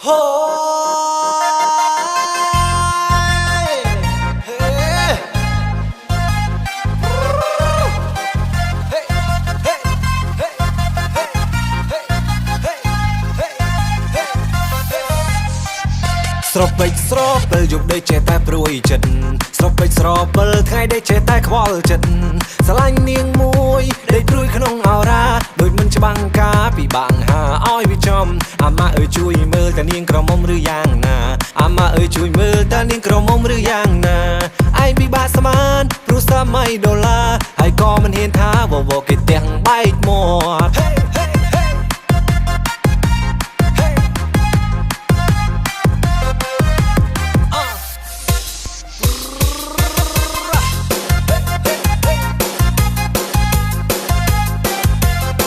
โฮ้ស្រពេចស្រពិលយប់ដូចចេះតែព្រួយចិត្តស្រពេចស្រពិលថ្ងៃដែលចេះតែខ្វល់ចិត្តស្រឡាញ់នាងមួយដែលព្រួយក្នុងអោរាដូចមិនច្បាំងការពិបាកហាឲ្យវាចំអាម៉ាអើយជួយមើលតើនាងក្រមុំឬយ៉ាងណាអាម៉ាអើយជួយមើលតើនាងក្រមុំឬយ៉ាងណាឯងពិបាកស្មានព្រោះ$30ហើយក៏មិនហ៊ានថាវវគេទាំងបែកមាត់